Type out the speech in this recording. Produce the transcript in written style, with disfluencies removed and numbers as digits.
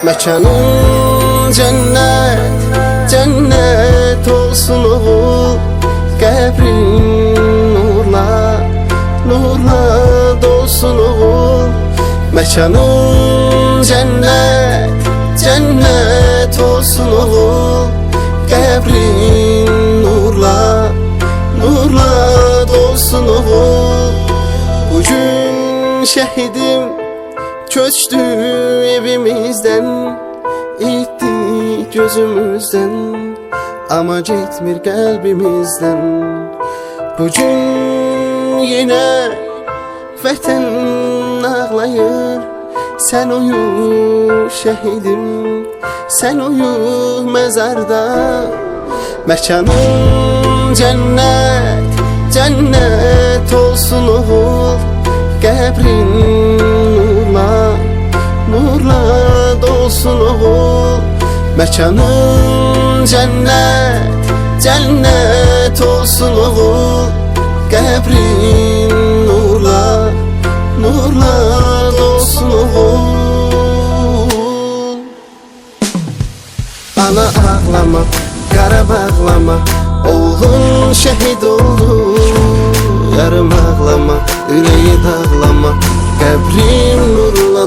Mekanın cennet, cennet olsun oğul. Qəbrin nurla, nurla dolsun oğul. Mekanın cennet, cennet olsun oğul. Qəbrin nurla, nurla dolsun oğul. Bugün şehidim köçtü evimizden, itti gözümüzden, ama gitmir kalbimizden. Bugün yine vətən ağlayır. Sen uyu şehidim, sen uyu mezarda. Mekanın cennet, cennet olsun oğul. Qəbrin nurla, nurla dolsun oğul. Mekanın cennet, cennet olsun oğul. Qəbrin nurla, nurla dolsun oğul. Ana ağlama, qara bağlama, oğlun şehit oldu. Yarım ağlama, yüreği dağlama, qəbrin nurla